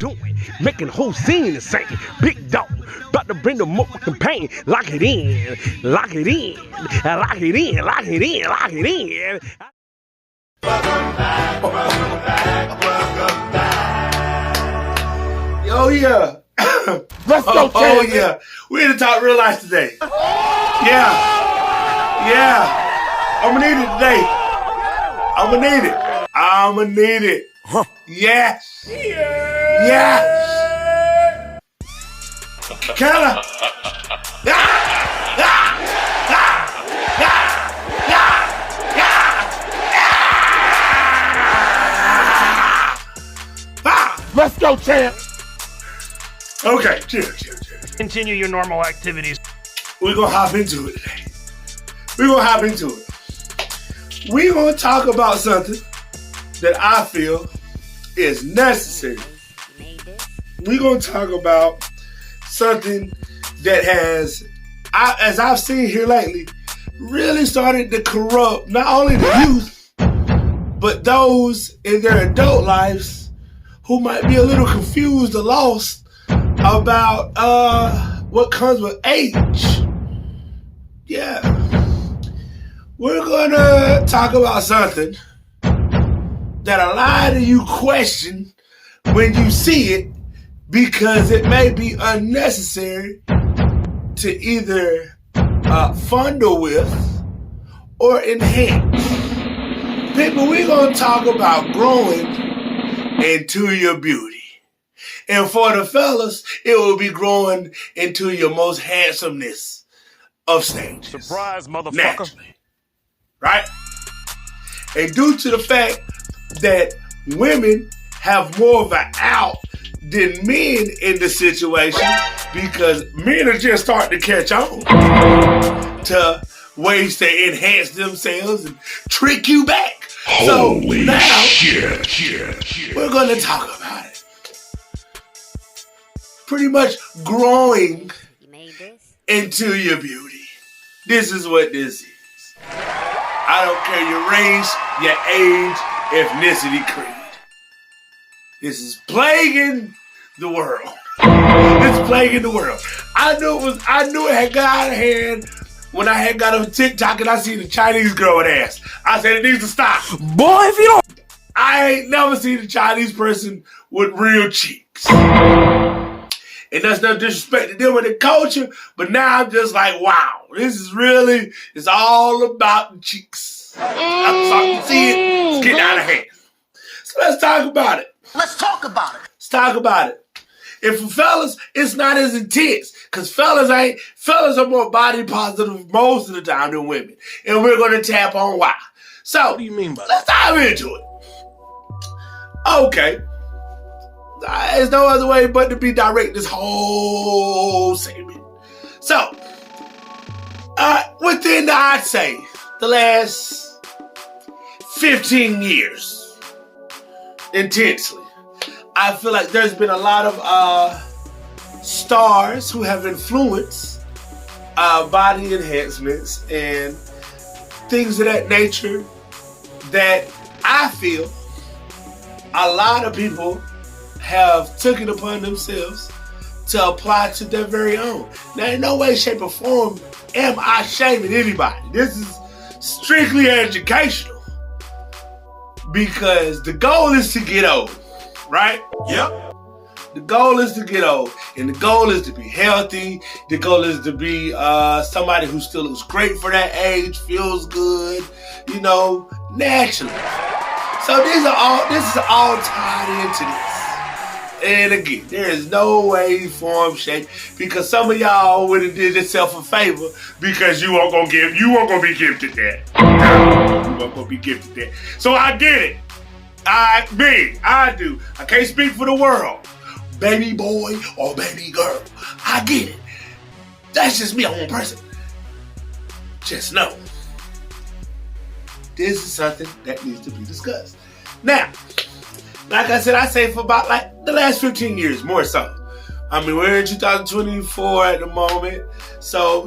doing, making the whole scene the same. Big dog, about to bring the motherfucking pain. Lock it in, lock it in, lock it in, lock it in, lock it in. Welcome back. Oh yeah. Let's go, Oh yeah. We're here to talk real life today. Yeah. I'm gonna need it today. I'm gonna need it. Huh. Yes. Yes. Kinda. Let's go, champ. Okay, cheers. Continue your normal activities. We're gonna hop into it today. We're gonna talk about something that I feel is necessary. We're gonna talk about something that has, as I've seen here lately, really started to corrupt not only the youth, but those in their adult lives who might be a little confused or lost about what comes with age. Yeah. We're gonna talk about something that a lot of you question when you see it because it may be unnecessary to either fondle with or enhance. People, we're gonna talk about growing into your beauty. And for the fellas, it will be growing into your most handsomeness of stages. Surprise, motherfucker. Naturally. Right? And due to the fact that women have more of an out than men in the situation, because men are just starting to catch on to ways to enhance themselves and trick you back. Holy so now, shit. we're going to talk about it. Pretty much growing into your beauty. This is what this is. I don't care your race, your age, ethnicity, creed. This is plaguing the world. It's plaguing the world. I knew it had got out of hand when I had got on TikTok and I seen the Chinese girl with ass. I said it needs to stop. Boy, if you don't. I ain't never seen a Chinese person with real cheeks. And that's no disrespect to them with their culture, but now I'm just like, wow, this is really, it's all about the cheeks. I'm starting to see it. It's getting out of hand. So let's talk about it. Let's talk about it. And for fellas, it's not as intense, because fellas are more body positive most of the time than women. And we're going to tap on why. So, What do you mean by let's dive into it. Okay. There's no other way but to be direct this whole segment. So, within, I'd say, the last 15 years, intensely, I feel like there's been a lot of stars who have influenced body enhancements and things of that nature that I feel a lot of people have took it upon themselves to apply to their very own. Now, in no way, shape, or form am I shaming anybody. This is strictly educational because the goal is to get old, right? Yep. The goal is to get old, and the goal is to be healthy. The goal is to be somebody who still looks great for that age, feels good, naturally. So this is all tied into this. And again, there is no way, form, shape, because some of y'all would have did yourself a favor because you weren't gonna be gifted that. You weren't gonna be gifted that. So I get it. I do. I can't speak for the world. Baby boy or baby girl. I get it. That's just me, I'm one person. Just know. This is something that needs to be discussed. Now, like I said, I say for about the last 15 years, more so. I mean, we're in 2024 at the moment. So,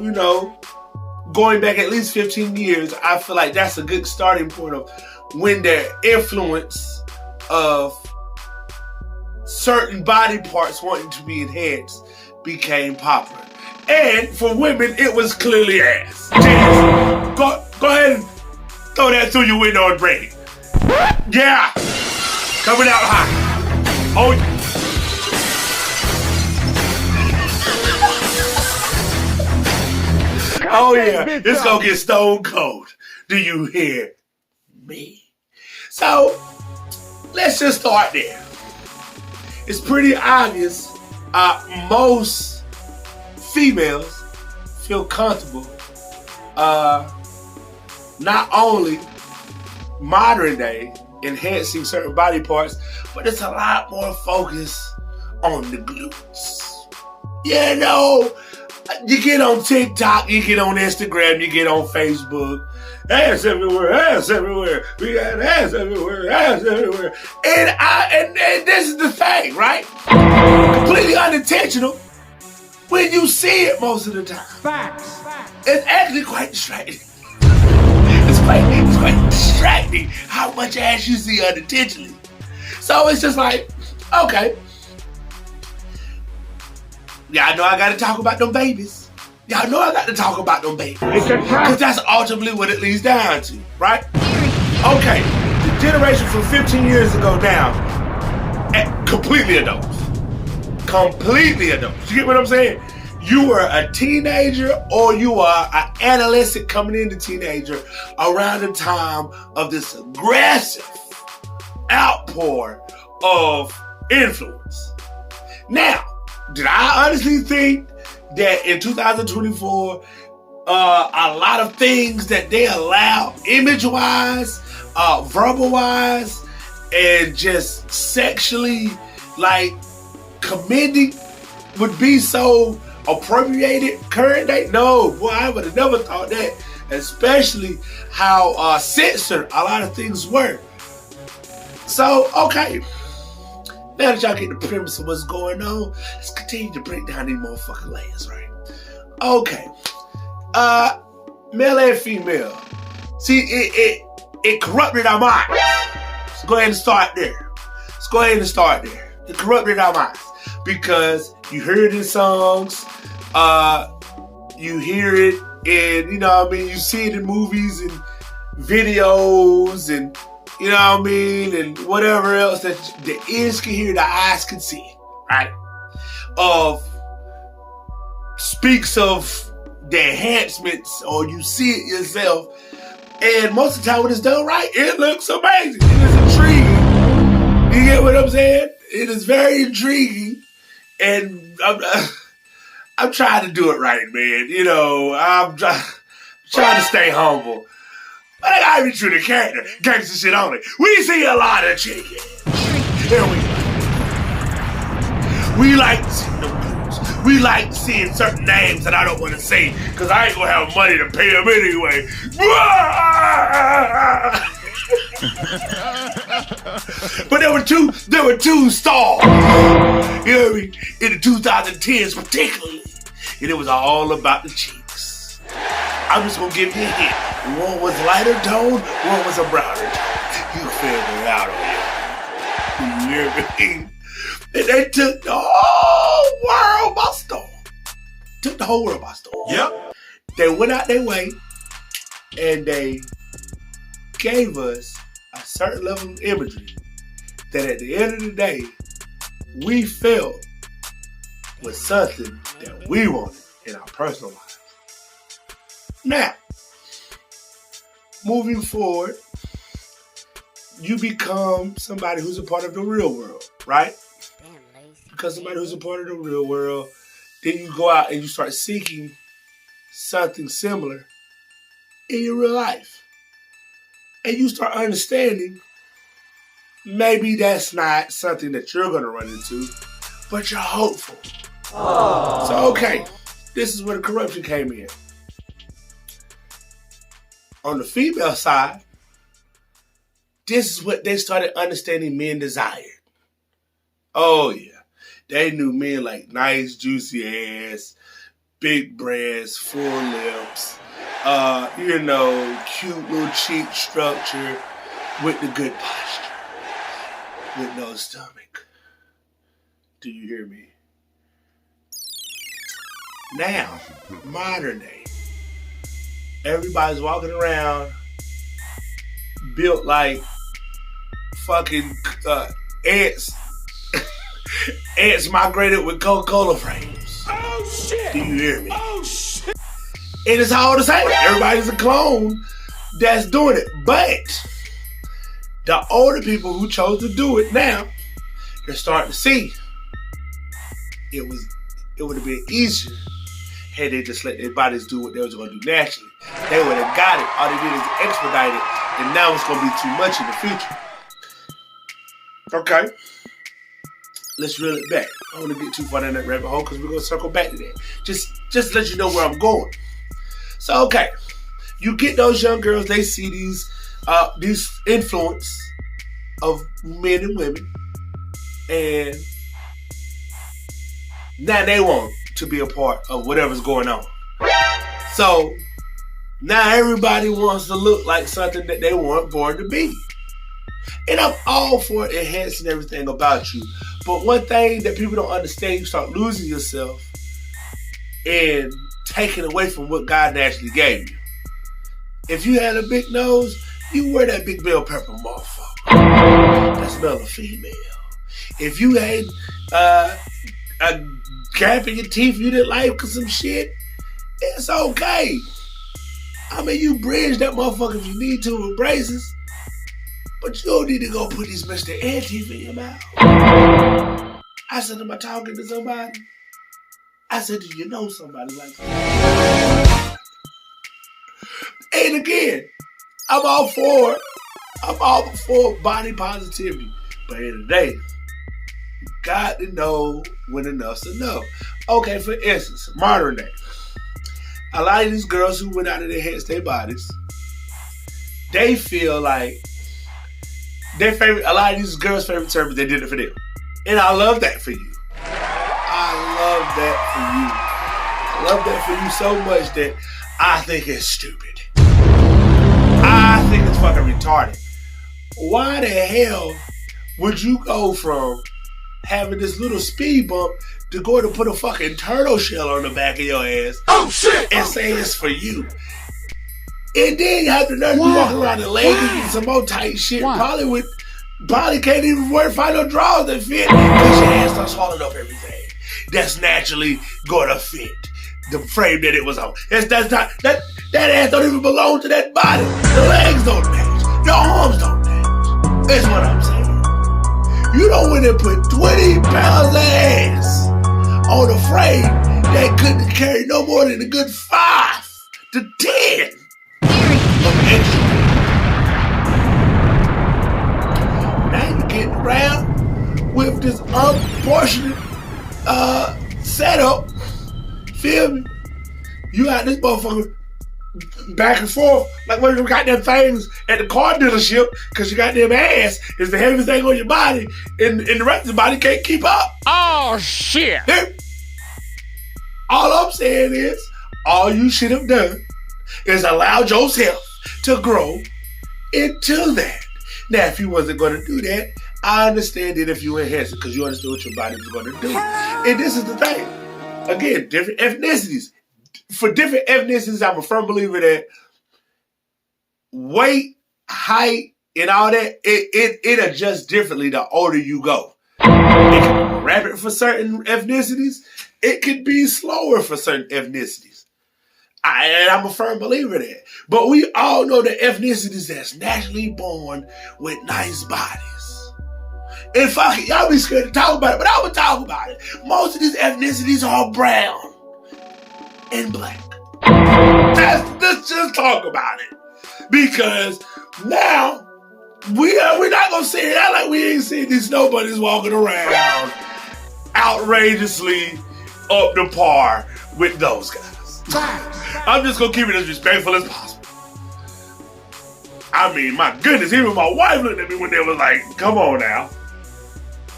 going back at least 15 years, I feel like that's a good starting point of when their influence of certain body parts wanting to be enhanced became popular. And for women, it was clearly ass. Jazz, go ahead and throw that through your window and break it. Yeah, coming out hot. Oh yeah, it's gonna get stone cold. Do you hear me? So, let's just start there. It's pretty obvious most females feel comfortable not only modern day enhancing certain body parts, but it's a lot more focus on the glutes. You know, you get on TikTok, you get on Instagram, you get on Facebook. Ass everywhere, ass everywhere. We got ass everywhere, ass everywhere. And this is the thing, right? Completely unintentional. When you see it most of the time. Facts. It's actually quite distracting. It's quite distracting how much ass you see unintentionally. So it's just like, okay. Y'all know I gotta talk about them babies. Y'all know I got to talk about them babies. Because that's ultimately what it leads down to, right? Okay, the generation from 15 years ago now, completely adults. Completely adults. You get what I'm saying? You were a teenager or you are an adolescent coming into teenager around the time of this aggressive outpour of influence. Now, did I honestly think that in 2024, a lot of things that they allow image-wise, verbal-wise, and just sexually, like, commending would be so appropriated current day? No, boy, I would have never thought that, especially how censored a lot of things were. So, okay. Now that y'all get the premise of what's going on, let's continue to break down these motherfucking layers, right? Okay. Male and female. See, it corrupted our minds. Let's go ahead and start there. It corrupted our minds. Because you hear it in songs, you hear it in, you know what I mean, you see it in movies and videos and you know what I mean, and whatever else that the ears can hear, the eyes can see, right? Speaks of the enhancements, or you see it yourself, and most of the time when it's done right, it looks amazing. It is intriguing. You get what I'm saying? It is very intriguing, and I'm trying to do it right, man. You know, I'm trying to stay humble. But I gotta be true to character. Gangsta shit only. We see a lot of chicken. We like seeing them dudes. We like seeing certain names that I don't want to say because I ain't gonna have money to pay them anyway. But there were two stars. You know what I mean? In the 2010s particularly. And it was all about the cheeks. I'm just gonna give you a hint. One was lighter tone, one was a browner tone. You figure it out on you. You hear me? And they took the whole world by storm. Yep. They went out their way and they gave us a certain level of imagery that at the end of the day, we felt was something that we wanted in our personal lives. Now, moving forward, you become somebody who's a part of the real world, right? Because somebody who's a part of the real world, then you go out and you start seeking something similar in your real life. And you start understanding maybe that's not something that you're going to run into, but you're hopeful. Aww. So, okay, this is where the corruption came in. On the female side, this is what they started understanding men desired. Oh, yeah. They knew men like nice, juicy ass, big breasts, full lips, cute little cheek structure with the good posture, with no stomach. Do you hear me? Now, modern day, everybody's walking around built like fucking ants. Ants migrated with Coca-Cola frames. Oh shit! Do you hear me? Oh shit! And it's all the same. Everybody's a clone that's doing it. But the older people who chose to do it now, they're starting to see it would have been easier had they just let their bodies do what they was going to do naturally. They would have got it. All they did is expedite it, and now it's going to be too much in the future. Okay. Let's reel it back. I don't want to get too far down that rabbit hole because we're going to circle back to that. Just to let you know where I'm going. So, okay. You get those young girls, they see these influence of men and women, and now they want to be a part of whatever's going on. So now everybody wants to look like something that they weren't born to be. And I'm all for enhancing everything about you. But one thing that people don't understand, you start losing yourself and taking away from what God naturally gave you. If you had a big nose, you wear that big bell pepper motherfucker. That's another female. If you had a gap in your teeth you didn't like because some shit, it's okay. I mean, you bridge that motherfucker if you need to with braces, but you don't need to go put these Mr. Ant teeth in your mouth. I said, am I talking to somebody? I said, do you know somebody like that? And again, I'm all for body positivity. But in the day, you got to know when enough's enough. Okay, for instance, modern day. A lot of these girls who went out and enhanced their bodies, they feel like a lot of these girls' favorite service, they did it for them. And I love that for you. I love that for you so much that I think it's stupid. I think it's fucking retarded. Why the hell would you go from having this little speed bump to go to put a fucking turtle shell on the back of your ass? Oh shit! And say it's for you. And then you have to learn to walk around the legs and some more tight shit. Probably can't even find no drawers that fit because your ass starts swallowing up everything that's naturally gonna fit the frame that it was on. That ass don't even belong to that body. The legs don't match. The arms don't match. That's what I'm saying. You don't want to put 20 pounds of ass on a frame that couldn't carry no more than a good 5 to 10 of extra. Now you're getting around with this unproportionate setup. Feel me? You got this motherfucker back and forth like when you got them things at the car dealership because your goddamn ass is the heaviest thing on your body and the rest of the body can't keep up. Oh shit! All I'm saying is, all you should have done is allowed yourself to grow into that. Now, if you wasn't going to do that, I understand it if you enhance it because you understood what your body was going to do. And this is the thing. Again, different ethnicities. For different ethnicities, I'm a firm believer that weight, height, and all that, it adjusts differently the older you go. It can be more rapid for certain ethnicities. It could be slower for certain ethnicities. And I'm a firm believer in that. But we all know the ethnicities that's naturally born with nice bodies. And fuck it, y'all be scared to talk about it, but I would talk about it. Most of these ethnicities are brown and black. Let's just talk about it. Because now, we're not going to sit here like we ain't seen these nobodies walking around outrageously up to par with those guys. I'm just going to keep it as respectful as possible. I mean, my goodness, even my wife looked at me when they was like, come on now.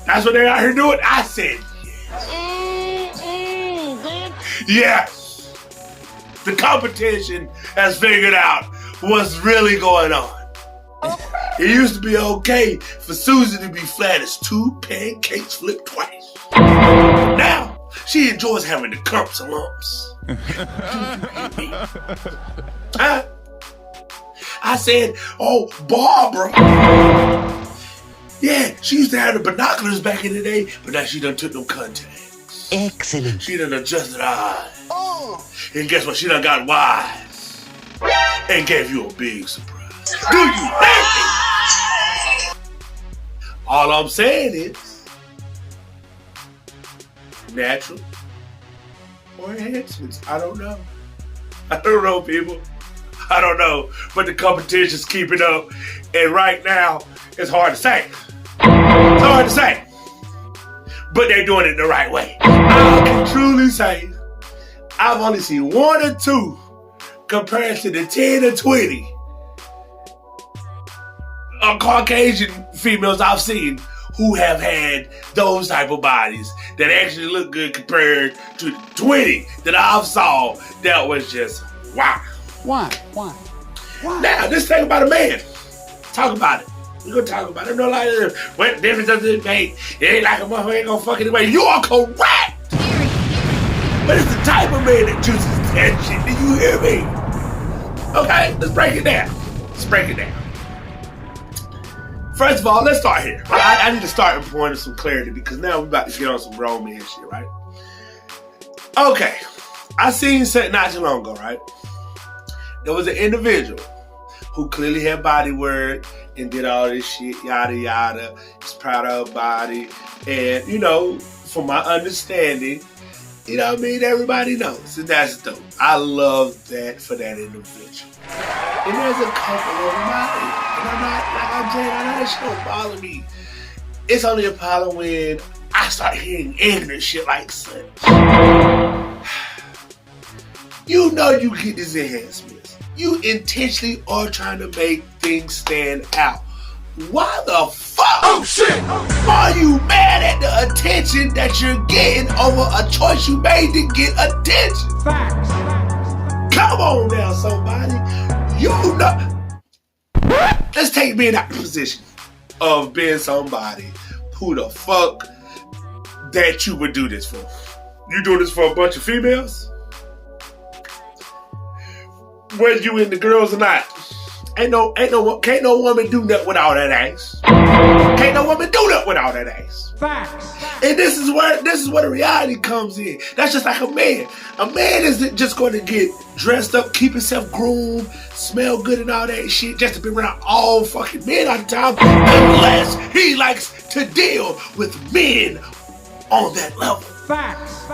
That's what they out here doing? I said, yes. Yes. The competition has figured out what's really going on. It used to be okay for Susie to be flat as 2 pancakes flipped twice. She enjoys having the clumps and lumps. Huh? I said, oh, Barbara. Yeah, she used to have the binoculars back in the day, but now she done took them contacts. Excellent. She done adjusted her eyes. Oh. And guess what? She done got wise. And gave you a big surprise. Do you hate me? All I'm saying is, natural or enhancements. I don't know. I don't know, people. I don't know. But the competition's keeping up. And right now, it's hard to say. It's hard to say. But they're doing it the right way. I can truly say, I've only seen 1 or 2 compared to the 10 or 20 Caucasian females I've seen who have had those type of bodies that actually look good compared to the 20 that I've saw that was just wow. Why? Now, this thing about a man. Talk about it. We're gonna talk about it. No, like, what difference does it make? It ain't like a motherfucker ain't gonna fuck anyway. You are correct! But it's the type of man that chooses that shit. Do you hear me? Okay, let's break it down. First of all, let's start here. I need to start and point some clarity because now we're about to get on some grown man shit, right? Okay, I seen something not too long ago, right? There was an individual who clearly had body work and did all this shit, yada yada. He's proud of her body. And, you know, from my understanding, you know what I mean, everybody knows. And that's dope. I love that for that individual. And there's a couple of them out here. And I'm not, like I'm saying, I know that shit don't bother me. It's only a problem when I start hearing ignorant shit like such. You know you get these enhancements. You intentionally are trying to make things stand out. Why the fuck are you mad at the attention that you're getting over a choice you made to get attention? Facts. Come on now, somebody. You know. Let's take me in that position of being somebody who the fuck that you would do this for. You doing this for a bunch of females? Whether you into girls or not, can't no woman do that without that ass. Can't no woman do that without that ass. Facts. And this is where the reality comes in. That's just like a man. A man isn't just going to get dressed up, keep himself groomed, smell good and all that shit just to be around all fucking men all the time, unless he likes to deal with men on that level. Facts.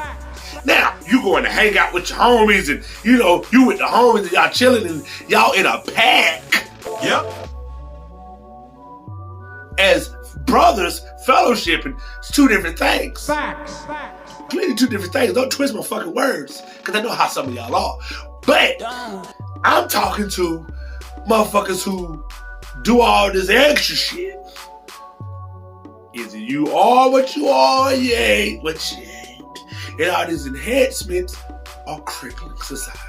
Now, you going to hang out with your homies and, you know, you with the homies and y'all chilling and y'all in a pack. Yep. As brothers, fellowshipping, it's 2 different things. Facts. Clearly 2 different things. Don't twist my fucking words, because I know how some of y'all are. But I'm talking to motherfuckers who do all this extra shit. Either you are what you are, or you ain't what you ain't. And all these enhancements are crippling society.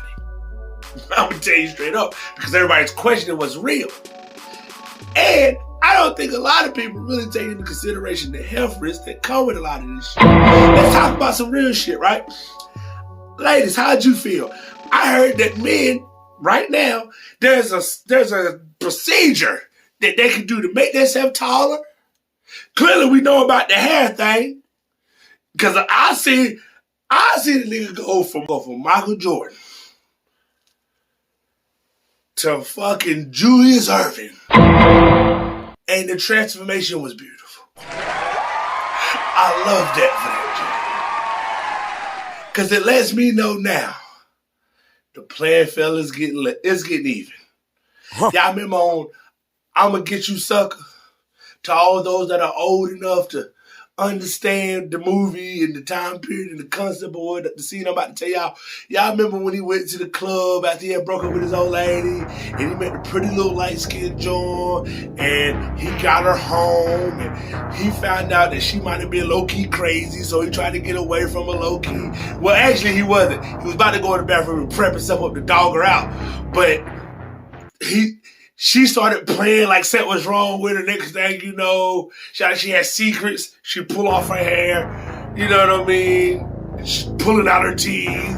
I'm gonna tell you straight up, because everybody's questioning what's real. And I don't think a lot of people really take into consideration the health risks that come with a lot of this shit. Let's talk about some real shit, right? Ladies, how'd you feel? I heard that men, right now, there's a procedure that they can do to make themselves taller. Clearly, we know about the hair thing, because I see the nigga go from Michael Jordan to fucking Julius Erving. And the transformation was beautiful. I love that for that, because it lets me know now the playing field is getting even. Y'all remember on I'ma Get You Sucker? To all those that are old enough to understand the movie and the time period and the concept of the scene I'm about to tell y'all. Y'all remember when he went to the club after he had broken up with his old lady and he met the pretty little light-skinned John and he got her home and he found out that she might have been low-key crazy, so he tried to get away from her low-key. Well, actually he wasn't. He was about to go in the bathroom and prep himself up to dog her out. But she started playing like something was wrong with her. Next thing you know, she had secrets. She pull off her hair. You know what I mean? pulling out her teeth,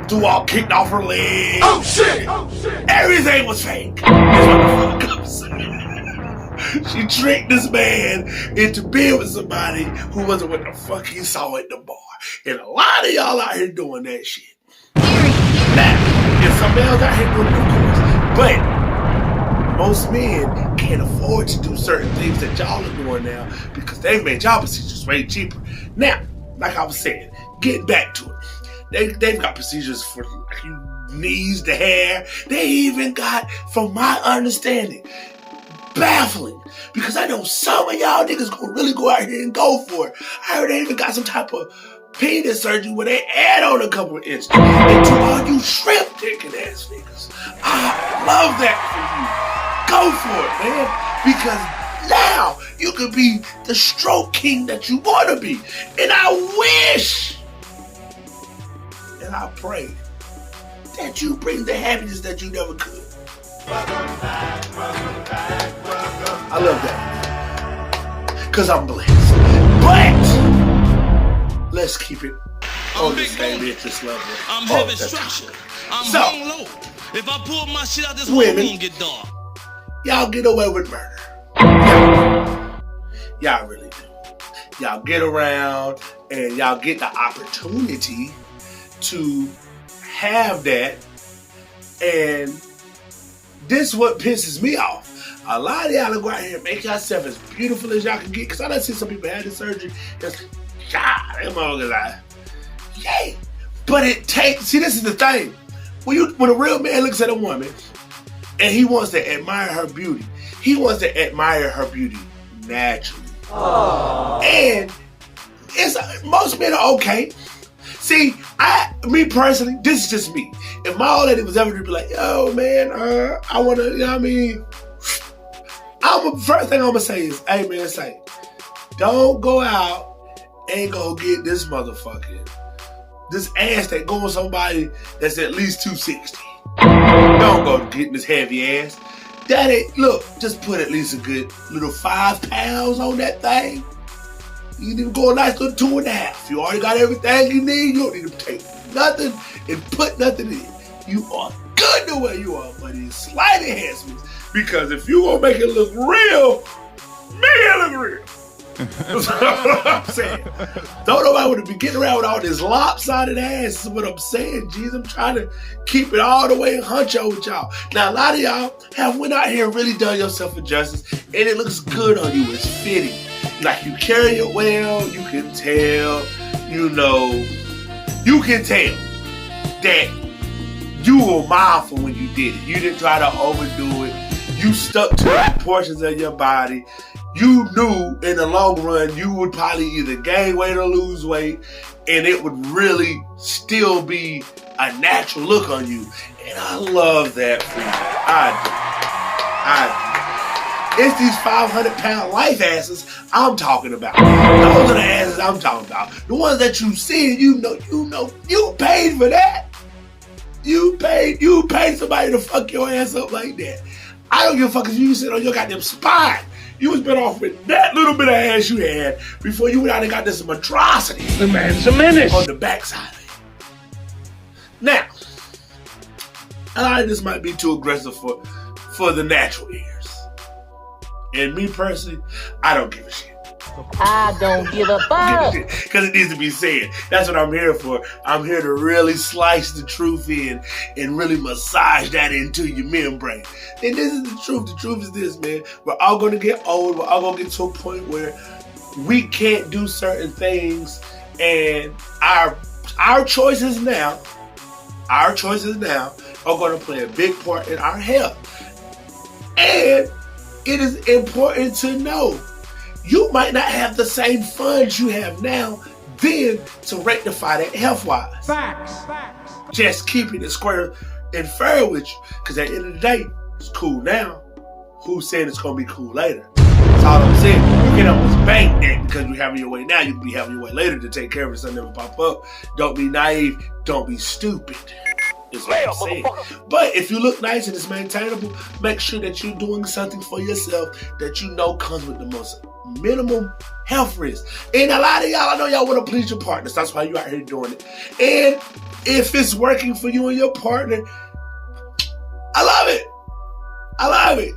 threw all kicked off her leg. Oh shit! Everything was fake. That's what the fuck I'm saying. She tricked this man into being with somebody who wasn't what the fuck he saw at the bar. And a lot of y'all out here doing that shit. Now, if somebody else out here doing it, of course. But most men can't afford to do certain things that y'all are doing now because they've made y'all procedures way cheaper. Now, like I was saying, getting back to it, they've got procedures for like your knees, the hair. They even got, from my understanding, baffling, because I know some of y'all niggas gonna really go out here and go for it. I heard they even got some type of penis surgery where they add on a couple of inches. And to all you shrimp dicking ass niggas, I love that for you. Go for it, man. Because now you can be the stroke king that you want to be. And I wish and I pray that you bring the happiness that you never could. I love that. Because I'm blessed. But let's keep it on the same interest level. I'm heavy structure. I'm so, hung low. If I pull my shit out, this whole women, room get dark. Y'all get away with murder. Y'all really do. Y'all get around and y'all get the opportunity to have that. And this is what pisses me off. A lot of y'all go out here and make yourself as beautiful as y'all can get. Because I done see some people have this surgery. That's, God, them motherfuckers like, yay. But it takes, see, this is the thing. When a real man looks at a woman and he wants to admire her beauty, he wants to admire her beauty naturally. Aww. And most men are okay. See, me personally, this is just me. If my old lady was ever to be like, yo, man, I want to, you know what I mean? First thing I'm going to say is, hey, man, don't go out and go get this motherfucking, this ass that go on somebody that's at least 260. Don't go getting this heavy ass. Daddy, look, just put at least a good little 5 pounds on that thing. You need to go a nice little 2.5. You already got everything you need. You don't need to take nothing and put nothing in. You are good the way you are, but it's slight enhancements. Because if you gonna make it look real, make it look real. That's what I'm saying. Don't nobody want to be getting around with all this lopsided ass. Is what I'm saying. Jeez, I'm trying to keep it all the way huncho with y'all. Now, a lot of y'all have went out here and really done yourself a justice, and it looks good on you. It's fitting. Like, you carry it well. You can tell, you can tell that you were mindful when you did it. You didn't try to overdo it. You stuck to the portions of your body. You knew in the long run you would probably either gain weight or lose weight, and it would really still be a natural look on you. And I love that for you. I do. It's these 500-pound life asses I'm talking about. Those are the asses I'm talking about. The ones that you see, you paid for that. You paid somebody to fuck your ass up like that. I don't give a fuck if you sit on your goddamn spine. You was better off with that little bit of ass you had before you went out and got this monstrosity. The man's a menace. On the backside of it. Now, a lot of this might be too aggressive for the natural ears. And me personally, I don't give a shit. I don't give a fuck. Because it needs to be said. That's what I'm here for. I'm here to really slice the truth in and really massage that into your membrane. And this is the truth. The truth is this, man. We're all going to get old. We're all going to get to a point where we can't do certain things. And our choices now are going to play a big part in our health. And it is important to know you might not have the same funds you have now then to rectify that health-wise. Facts. Just keeping it square and fair with you. Because at the end of the day, it's cool now. Who's saying it's going to be cool later? That's all I'm saying. You can almost bank that because you're having your way now. You can be having your way later to take care of it so it never pop up. Don't be naive. Don't be stupid. is what I'm saying. But if you look nice and it's maintainable, make sure that you're doing something for yourself that you know comes with the most minimum health risk. And a lot of y'all, I know y'all want to please your partners. That's why you out here doing it. And if it's working for you and your partner, I love it. I love it.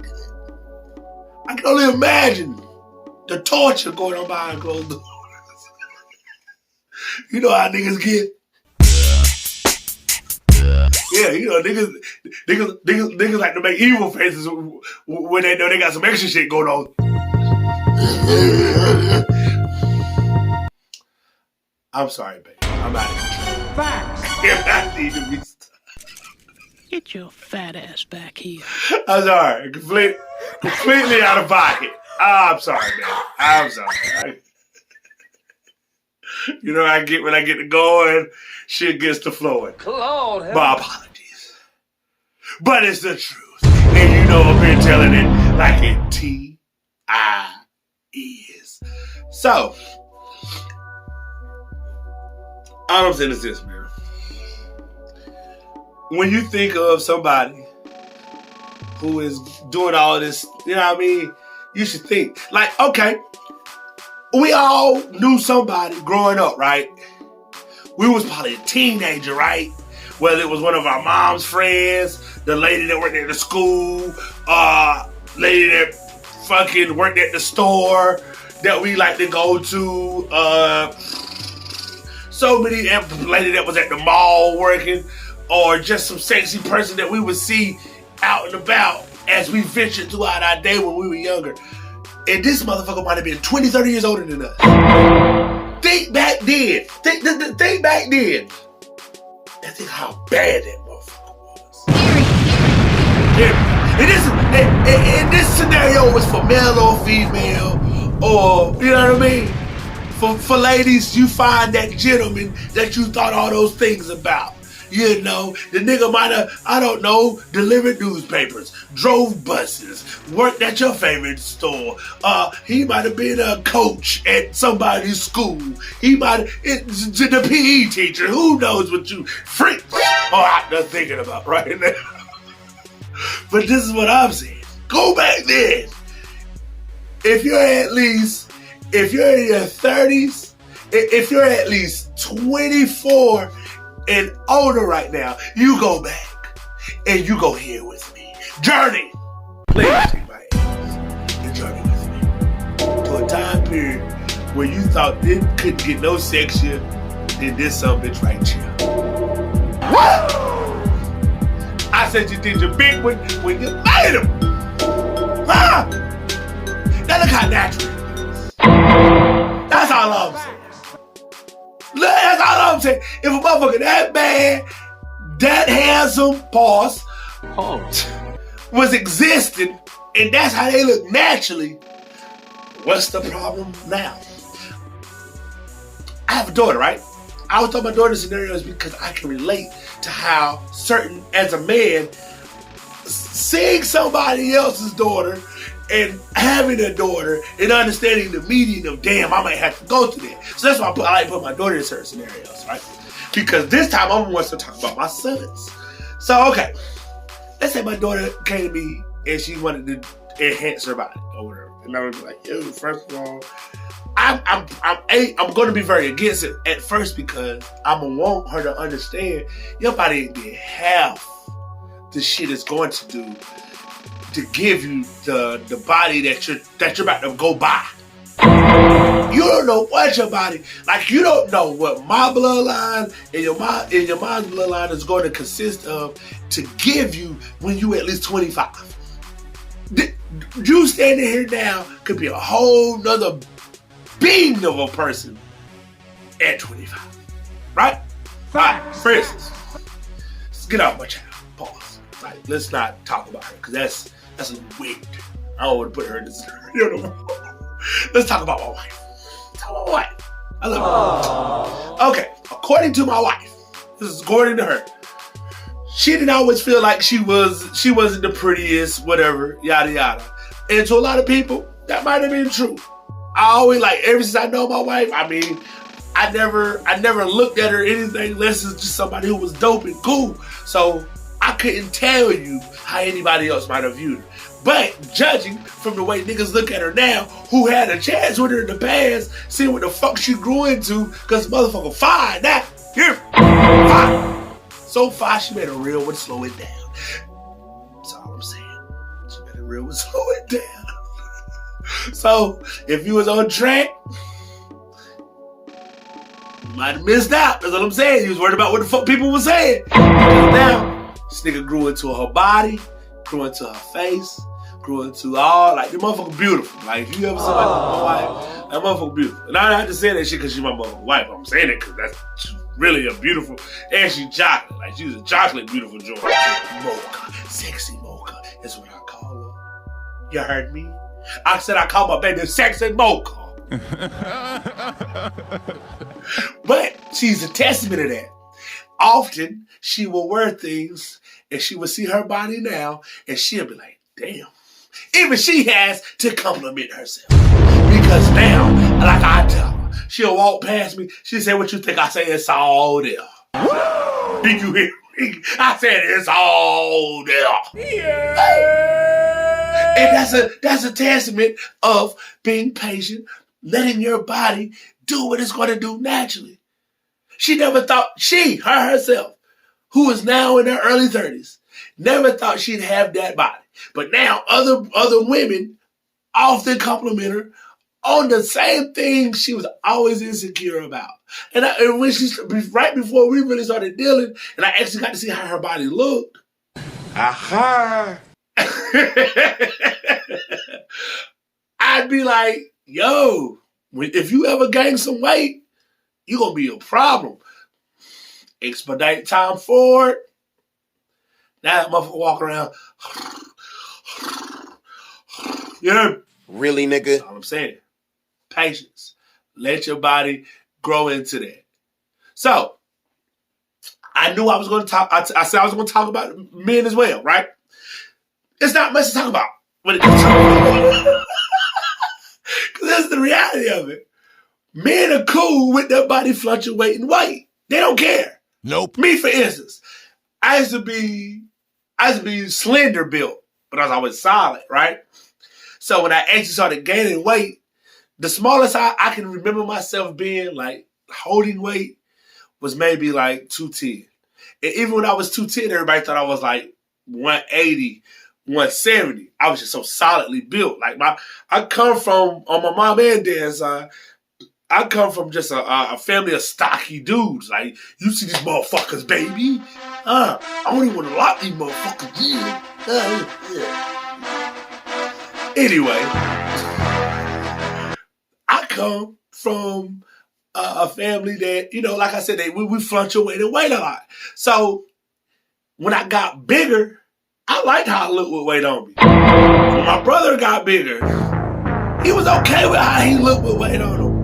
I can only imagine the torture going on behind closed doors. You know how niggas get. Yeah, you know, niggas like to make evil faces when they know they got some extra shit going on. I'm sorry, baby. I'm out of control. Facts. I need to be stopped. Get your fat ass back here. I'm sorry. Completely out of pocket. I'm sorry, man. I'm sorry. You know, I get when I get to going, shit gets to flowing. Lord, my apologies. But it's the truth. And you know I've been telling it like it T.I. is. So, all I'm saying is this, man. When you think of somebody who is doing all this, you know what I mean? You should think, like, okay, we all knew somebody growing up, right? We was probably a teenager, right? Whether it was one of our mom's friends, the lady that worked at the school, lady that fucking worked at the store that we like to go to, so many lady that was at the mall working, or just some sexy person that we would see out and about as we ventured throughout our day when we were younger. And this motherfucker might have been 20, 30 years older than us. Think back then. Think back then. And think how bad that motherfucker was. And this scenario was for male or female, or, you know what I mean? For ladies, you find that gentleman that you thought all those things about. You know, the nigga might have, I don't know, delivered newspapers, drove buses, worked at your favorite store. He might have been a coach at somebody's school. He might have, the PE teacher. Who knows what you freaks are out there thinking about right now. But this is what I'm saying. Go back then. If you're in your 30s, if you're at least 24 and older right now, you go back and you go here with me. Journey. Please take my hands and journey with me to a time period where you thought it couldn't get no sexier than this some bitch right here. What? I said you did your big one when you made him. Huh? Now look how natural it is. That's all I'm saying. That's all I'm saying. If a motherfucker that bad, that handsome, pause, was existing, and that's how they look naturally, what's the problem now? I have a daughter, right? I was talking about daughter scenarios because I can relate to how certain, as a man, seeing somebody else's daughter and having a daughter and understanding the meaning of, damn, I might have to go through that. So that's why I like to put my daughter in certain scenarios, right? Because this time I'm wants to talk about my sons. So, okay, let's say my daughter came to me and she wanted to enhance her body or whatever. And I would be like, yo, first of all, I'm going to be very against it at first because I'm going to want her to understand your body ain't did half the shit it's going to do to give you the body that you're about to go buy. You don't know what your body, like you don't know what my bloodline and your mom's bloodline is going to consist of to give you when you at least 25. You standing here now could be a whole nother being of a person at 25, right? Right. For instance, let's get off my child. Pause. Right. Let's not talk about her because that's weird. I don't want to put her in this scenario. Let's talk about my wife. Talk about my wife. I love her. Okay. According to my wife, this is according to her. She didn't always feel like she wasn't the prettiest, whatever, yada yada. And to a lot of people, that might have been true. I always ever since I know my wife, I mean, I never looked at her anything less than just somebody who was dope and cool. So I couldn't tell you how anybody else might have viewed her. But judging from the way niggas look at her now, who had a chance with her in the past, seeing what the fuck she grew into, because motherfucker fine now. Here, fine. So far, she made a real one slow it down. That's all I'm saying. She made a real one slow it down. So, if you was on track, you might have missed out. That's what I'm saying. You was worried about what the fuck people were saying. Because now, this nigga grew into her body, grew into her face, grew into all, like, the motherfucker beautiful. Like, if you ever see like my wife, that motherfucker beautiful. And I don't have to say that shit because she's my motherfucking wife. I'm saying it because that's really a beautiful, and she's chocolate. Like, she's a chocolate beautiful joint. Mocha, sexy mocha is what I call her. You heard me? I said I call my baby sexy mocha. But she's a testament to that. Often, she will wear things, and she will see her body now, and she'll be like, damn. Even she has to compliment herself. Because now, like I tell her, she'll walk past me, she'll say, what you think? I say, it's all there. Did you hear me? I said, it's all there. Yeah. And that's a testament of being patient, letting your body do what it's going to do naturally. She never thought, her herself, who is now in her early 30s, never thought she'd have that body. But now other women often compliment her on the same thing she was always insecure about. And when right before we really started dealing, and I actually got to see how her body looked. Aha! I'd be like, yo, if you ever gain some weight, you're going to be a problem. Expedite time forward. Now that motherfucker walk around. Yeah. Really, nigga? That's all I'm saying. Patience. Let your body grow into that. So, I knew I was going to talk. I said I was going to talk about men as well, right? It's not much to talk about. Because that's the reality of it. Men are cool with their body fluctuating weight. They don't care. Nope. Me, for instance, I used to be slender built, but I was always solid, right? So when I actually started gaining weight, the smallest I can remember myself being, like, holding weight was maybe like 210. And even when I was 210, everybody thought I was like 180, 170. I was just so solidly built. Like, I come from, on my mom and dad's side, I come from just a family of stocky dudes. Like, you see these motherfuckers, baby. I don't even want to lock these motherfuckers in. Yeah. Anyway, I come from a family that, you know, like I said, we fluctuate in weight a lot. So when I got bigger, I liked how I looked with weight on me. When my brother got bigger, he was okay with how he looked with weight on him.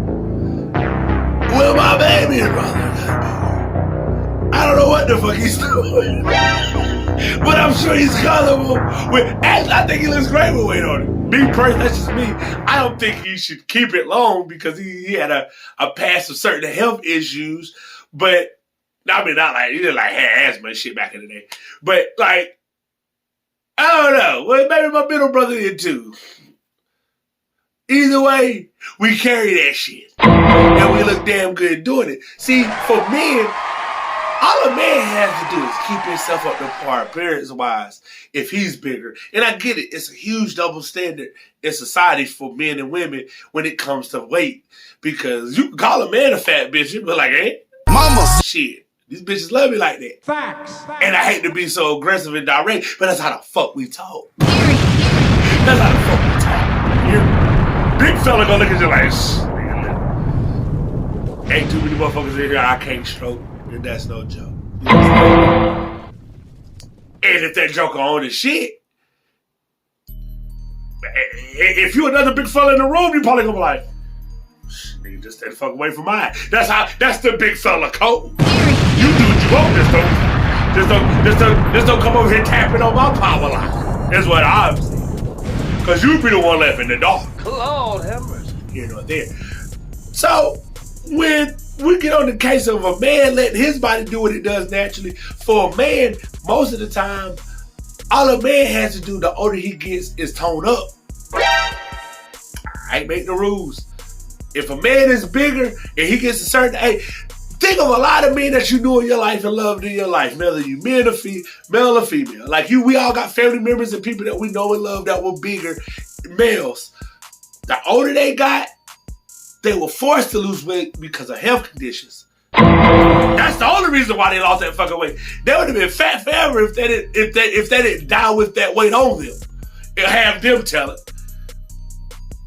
Well, my baby brother got bigger. I don't know what the fuck he's doing. But I'm sure he's comfortable with, actually, I think he looks great with weight on him. Me personally, that's just me. I don't think he should keep it long because he had a past of certain health issues. But, I mean, not like, he didn't like have asthma and shit back in the day. But, like, I don't know. Well, maybe my middle brother did too. Either way, we carry that shit. And we look damn good doing it. See, for men, all a man has to do is keep himself up to par, appearance-wise, if he's bigger. And I get it. It's a huge double standard in society for men and women when it comes to weight. Because you can call a man a fat bitch, you'll be like, hey, mama, shit. These bitches love me like that. Facts. And I hate to be so aggressive and direct, but that's how the fuck we talk. That's how the fuck we talk. Your big fella gonna look at you like, ain't too many motherfuckers in here I can't stroke. And that's no joke. You know, and if that joker on his shit, if you another big fella in the room, you probably gonna be like, nigga, just stay the fuck away from mine. That's the big fella code. You do what you want, just don't come over here tapping on my power line. That's what I'm saying. Cause you be the one left in the dark. Lord have mercy. You know there. So when we get on the case of a man letting his body do what it does naturally. For a man, most of the time, all a man has to do the older he gets is tone up. I make the rules. If a man is bigger and he gets a certain age, think of a lot of men that you knew in your life and loved in your life, whether you male or female. Like you, we all got family members and people that we know and love that were bigger males. The older they got, they were forced to lose weight because of health conditions. That's the only reason why they lost that fucking weight. They would have been fat forever if they didn't die with that weight on them and have them tell it.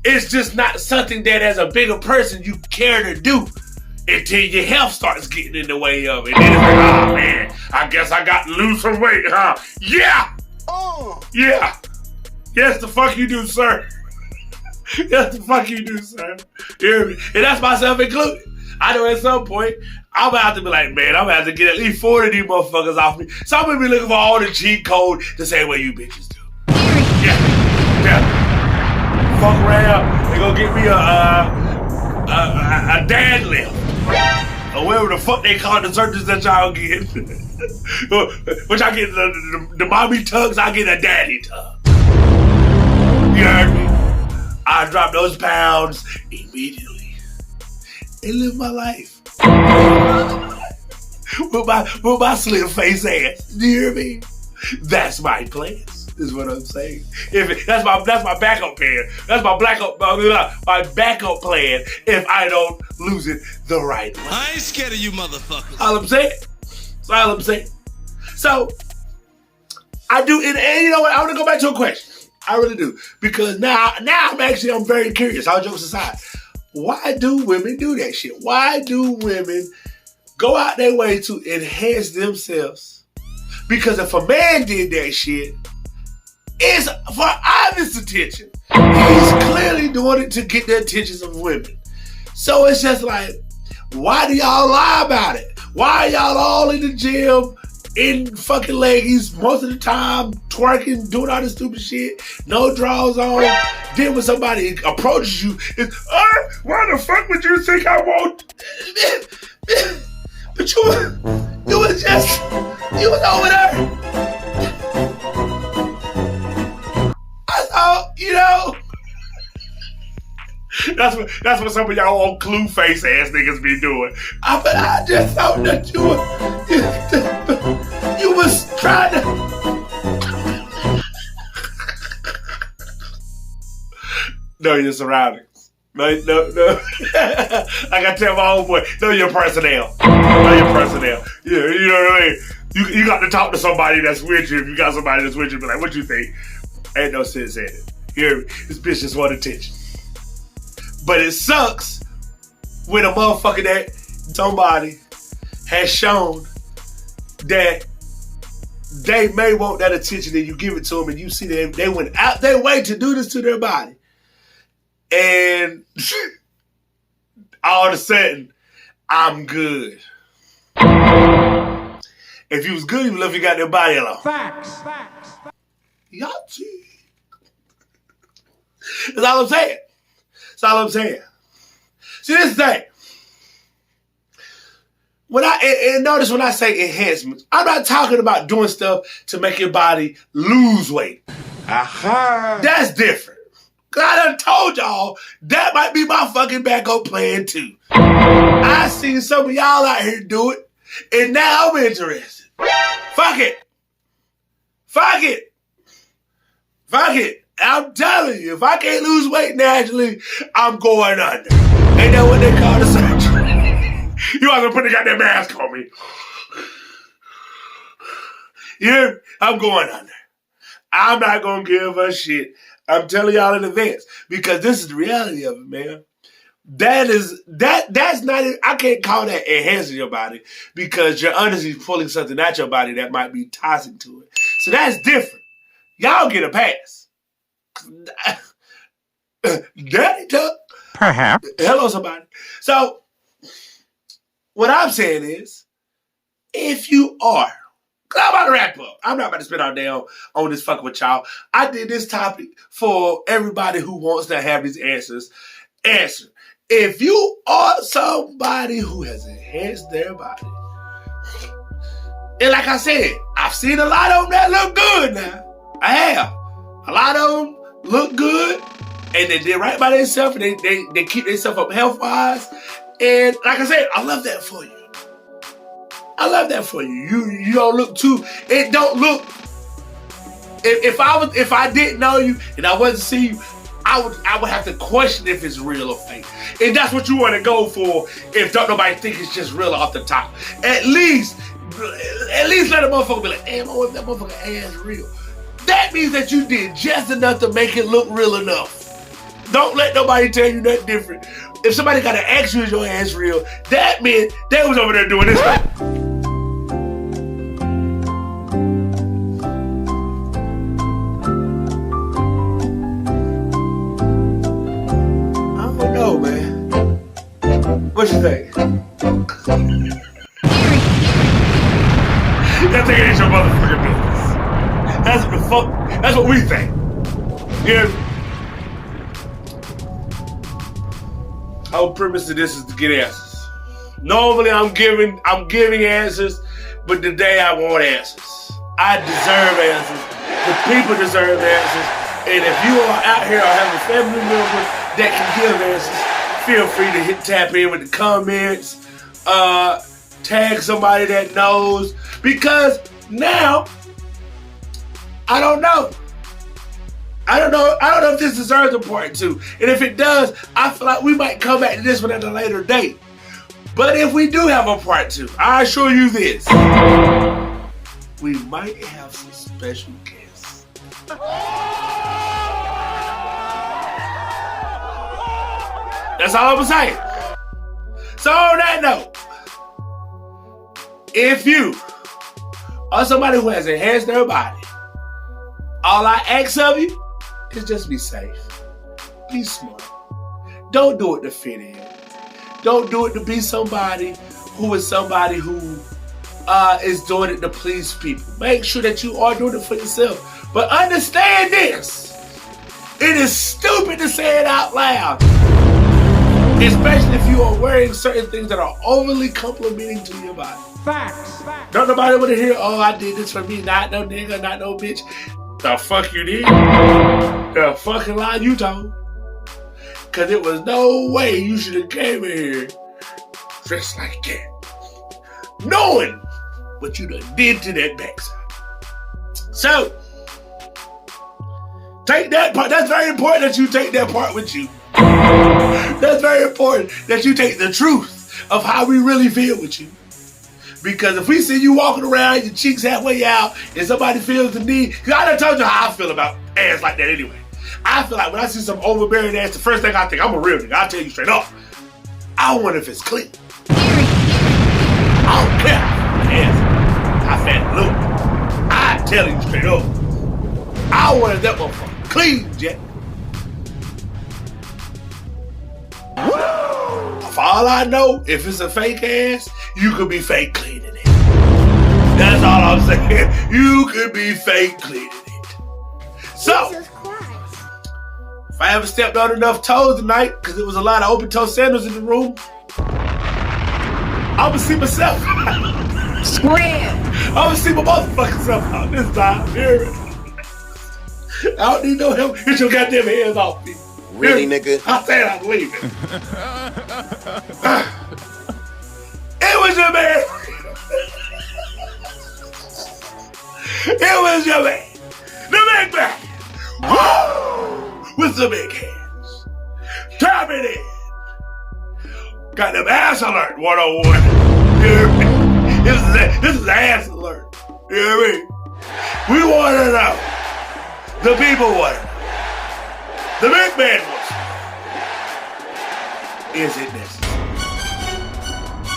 It's just not something that as a bigger person you care to do until your health starts getting in the way of it. And then it's like, oh man, I guess I got to lose some weight, huh? Yeah! Yeah! Yes, the fuck you do, sir. Yes, the fuck you do, sir. You hear me? And that's myself included. I know at some point, I'm going to have to be like, man, I'm going to have to get at least 40 of these motherfuckers off me. So I'm going to be looking for all the cheat code to say what you bitches do. Yeah. Fuck around. They gonna get me a dad lift. Or whatever the fuck they call the surgeons that y'all get. Which I get the mommy tugs, I get a daddy tug. You heard me? I drop those pounds immediately and live my life. with my slim face ass. Do you hear me? That's my plans. Is what I'm saying. That's my backup plan. That's my backup plan if I don't lose it the right way. I ain't scared of you motherfuckers. All I'm saying. That's all I'm saying. So I do, and you know what? I want to go back to a question. I really do, because now I'm very curious. All jokes aside, why do women do that shit? Why do women go out their way to enhance themselves? Because if a man did that shit, it's for obvious attention. He's clearly doing it to get the attention of women. So it's just like, why do y'all lie about it? Why are y'all all in the gym in fucking leggies most of the time, twerking, doing all this stupid shit, no drawers on? Then when somebody approaches you, it's, why the fuck would you think I won't? But you was over there. You know, that's what some of y'all old clue face ass niggas be doing. But I just thought that you was trying to. Know your surroundings. No. I gotta tell my homeboy, know your personnel. Know your personnel. Yeah, you know what I mean? You got to talk to somebody that's with you. If you got somebody that's with you, be like, what you think? Ain't no sense in it. Hear me? This bitch just want attention. But it sucks when a motherfucker that somebody has shown that they may want that attention and you give it to them and you see them, they went out their way to do this to their body. And all of a sudden, I'm good. If you was good, you left your goddamn body alone. Facts. Y'all see. That's all I'm saying. That's all I'm saying. See, this thing. Notice when I say enhancements, I'm not talking about doing stuff to make your body lose weight. Aha. That's different. Cause I done told y'all that might be my fucking backup plan too. I seen some of y'all out here do it, and now I'm interested. Fuck it. I'm telling you, if I can't lose weight naturally, I'm going under. Ain't that what they call the surgery? You want to put the goddamn mask on me. Yeah, I'm going under. I'm not going to give a shit. I'm telling y'all in advance because this is the reality of it, man. That's not it. I can't call that enhancing your body because you're honestly pulling something at your body that might be toxic to it. So that's different. Y'all get a pass. Daddy Tuck. Perhaps. Hello, somebody. So, what I'm saying is, if you are, because I'm about to wrap up. I'm not about to spend all day on this fucking with y'all. I did this topic for everybody who wants to have these answers. Answer. if you are somebody who has enhanced their body, and like I said, I've seen a lot of them that look good now. I have. A lot of them look good, and they did right by themselves, and they keep themselves up health-wise. And like I said, I love that for you. I love that for you. You don't look too. It don't look. If I didn't know you and I wasn't seeing you, I would have to question if it's real or fake. And that's what you want to go for. If don't nobody think it's just real off the top, at least let a motherfucker be like, damn, if that motherfucker ass real. That means that you did just enough to make it look real enough. Don't let nobody tell you nothing different. If somebody got to ask you is your ass real, that meant they was over there doing this stuff. I don't know, man. What you think? That thing ain't your motherfucking business. That's what the fuck. That's what we think. Yeah. Whole premise of this is to get answers. Normally I'm giving answers, but today I want answers. I deserve answers. The people deserve answers. And if you are out here or have a family member that can give answers, feel free to tap in with the comments. Tag somebody that knows. Because now, I don't know. I don't know if this deserves a part 2. And if it does, I feel like we might come back to this one at a later date. But if we do have a part 2, I assure you this. We might have some special guests. That's all I'm saying. So on that note, if you are somebody who has enhanced their body, all I ask of you is just be safe. Be smart. Don't do it to fit in. Don't do it to be somebody who is doing it to please people. Make sure that you are doing it for yourself. But understand this. It is stupid to say it out loud. Especially if you are wearing certain things that are overly complimenting to your body. Facts. Don't nobody want to hear, oh, I did this for me, not no nigga, not no bitch. The fuck you did? The fucking lie you told. Cause it was no way you should have came in here dressed like that. Knowing what you done did to that backside. So, take that part. That's very important that you take that part with you. That's very important that you take the truth of how we really feel with you. Because if we see you walking around, your cheeks halfway out, and somebody feels the need, because I done told you how I feel about ass like that anyway. I feel like when I see some overbearing ass, the first thing I think, I'm a real nigga. I'll tell you straight up. I wonder if it's clean. I don't care if the ass how fat it look. I tell you straight up. I wonder if that motherfucker clean, Jack. For all I know, if it's a fake ass, you could be fake cleaning it. That's all I'm saying. You could be fake cleaning it. So, if I haven't stepped on enough toes tonight, because there was a lot of open toe sandals in the room, I'm gonna see myself. Square. I'm gonna see my motherfucking self out this time. I don't need no help. Get your goddamn hands off me. Really, nigga? I said I'm leaving. It was your man. It was your man. The big man. With the big hands. Tap it in. Got them ass alert 101. You hear me? This is ass alert. You hear me? We want to know. The people want to know. The big man wants to know. Is it necessary?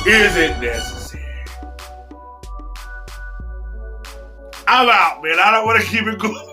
Is it necessary? I'm out, man. I don't want to keep it going.